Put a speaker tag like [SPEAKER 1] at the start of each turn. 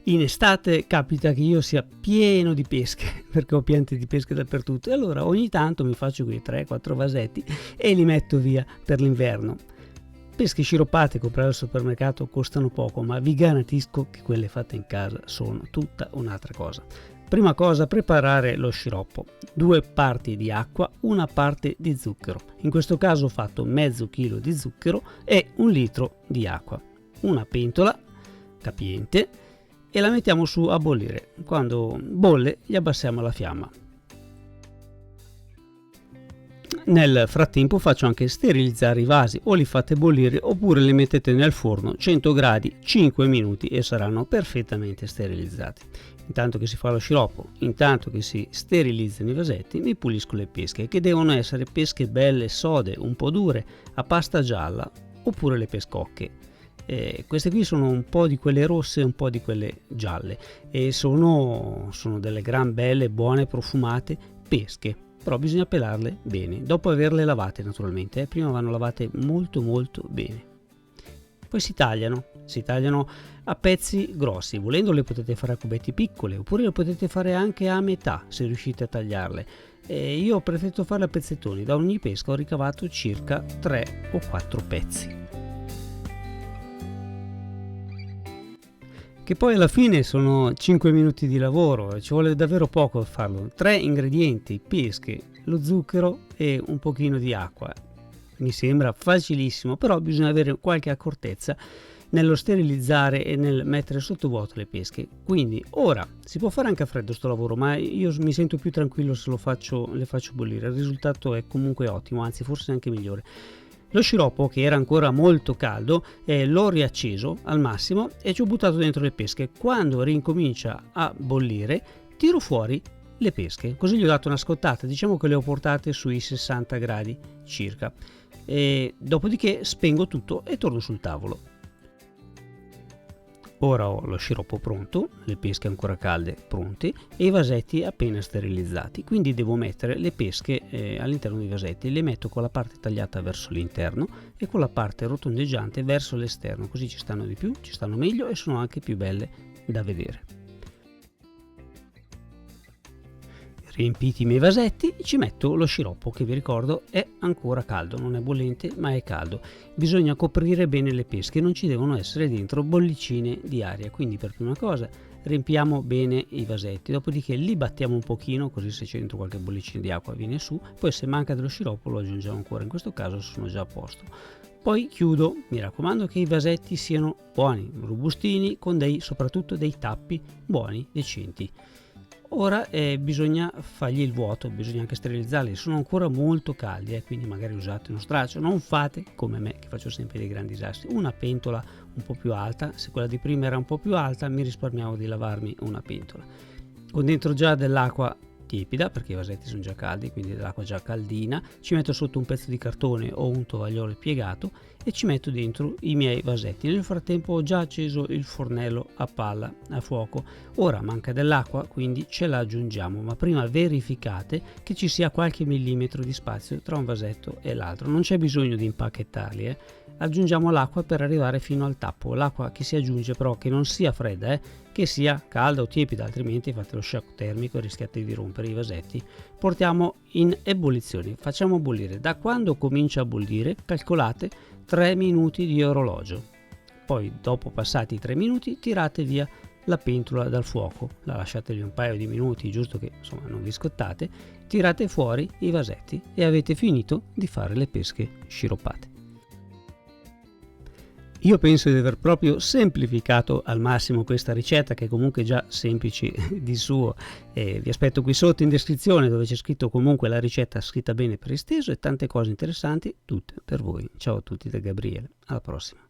[SPEAKER 1] In estate capita che io sia pieno di pesche, perché ho piante di pesche dappertutto, e allora ogni tanto mi faccio quei 3-4 vasetti e li metto via per l'inverno. Pesche sciroppate comprate al supermercato costano poco, ma vi garantisco che quelle fatte in casa sono tutta un'altra cosa. Prima cosa, preparare lo sciroppo. 2 parti di acqua, 1 parte di zucchero. In questo caso ho fatto mezzo chilo di zucchero e 1 litro di acqua. Una pentola capiente e la mettiamo su a bollire. Quando bolle gli abbassiamo la fiamma. Nel frattempo faccio anche sterilizzare i vasi, o li fate bollire oppure li mettete nel forno 100 gradi 5 minuti e saranno perfettamente sterilizzati. Intanto che si fa lo sciroppo, intanto che si sterilizzano i vasetti, mi pulisco le pesche, che devono essere pesche belle, sode, un po' dure, a pasta gialla, oppure le pescocche. Queste qui sono un po' di quelle rosse e un po' di quelle gialle e sono delle gran belle, buone, profumate pesche, però bisogna pelarle bene dopo averle lavate naturalmente, prima vanno lavate molto bene. Poi si tagliano a pezzi grossi, volendo le potete fare a cubetti piccoli oppure le potete fare anche a metà se riuscite a tagliarle. Io ho preferito farle a pezzettoni, da ogni pesca ho ricavato circa 3 o 4 pezzi. Che poi alla fine sono 5 minuti di lavoro, ci vuole davvero poco a farlo. 3 ingredienti: pesche, lo zucchero e un pochino di acqua. Mi sembra facilissimo, però bisogna avere qualche accortezza nello sterilizzare e nel mettere sottovuoto le pesche. Quindi ora si può fare anche a freddo sto lavoro, ma io mi sento più tranquillo se le faccio bollire. Il risultato è comunque ottimo, anzi forse anche migliore. Lo sciroppo, che era ancora molto caldo, l'ho riacceso al massimo e ci ho buttato dentro le pesche. Quando rincomincia a bollire tiro fuori le pesche, così gli ho dato una scottata, diciamo che le ho portate sui 60 gradi circa, e dopodiché spengo tutto e torno sul tavolo. Ora ho lo sciroppo pronto, le pesche ancora calde pronte e i vasetti appena sterilizzati, quindi devo mettere le pesche all'interno dei vasetti. Le metto con la parte tagliata verso l'interno e con la parte rotondeggiante verso l'esterno, così ci stanno di più, ci stanno meglio e sono anche più belle da vedere. Riempiti i miei vasetti, ci metto lo sciroppo, che vi ricordo è ancora caldo, non è bollente ma è caldo. Bisogna coprire bene le pesche, non ci devono essere dentro bollicine di aria, quindi per prima cosa riempiamo bene i vasetti, dopodiché li battiamo un pochino, così se c'è dentro qualche bollicina di acqua viene su, poi se manca dello sciroppo lo aggiungiamo ancora, in questo caso sono già a posto. Poi chiudo, mi raccomando che i vasetti siano buoni, robustini, con soprattutto dei tappi buoni, decenti. Ora bisogna fargli il vuoto, bisogna anche sterilizzarli, sono ancora molto caldi, quindi magari usate uno straccio, non fate come me che faccio sempre dei grandi disastri. Una pentola un po' più alta, se quella di prima era un po' più alta mi risparmiavo di lavarmi una pentola. Con dentro già dell'acqua tiepida, perché i vasetti sono già caldi, quindi dell'acqua già caldina, ci metto sotto un pezzo di cartone o un tovagliolo piegato e ci metto dentro i miei vasetti. Nel frattempo ho già acceso il fornello a palla a fuoco. Ora manca dell'acqua, quindi ce la aggiungiamo, ma prima verificate che ci sia qualche millimetro di spazio tra un vasetto e l'altro. Non c'è bisogno di impacchettarli, Aggiungiamo l'acqua per arrivare fino al tappo. L'acqua che si aggiunge però che non sia fredda, che sia calda o tiepida, altrimenti fate lo shock termico e rischiate di rompere i vasetti. Portiamo in ebollizione, facciamo bollire. Da quando comincia a bollire calcolate 3 minuti di orologio. Poi dopo passati i 3 minuti tirate via la pentola dal fuoco, la lasciate lì un paio di minuti giusto che insomma non vi scottate, tirate fuori i vasetti e avete finito di fare le pesche sciroppate. Io penso di aver proprio semplificato al massimo questa ricetta, che è comunque già semplice di suo. Vi aspetto qui sotto in descrizione, dove c'è scritto comunque la ricetta scritta bene per esteso e tante cose interessanti, tutte per voi. Ciao a tutti da Gabriele, alla prossima.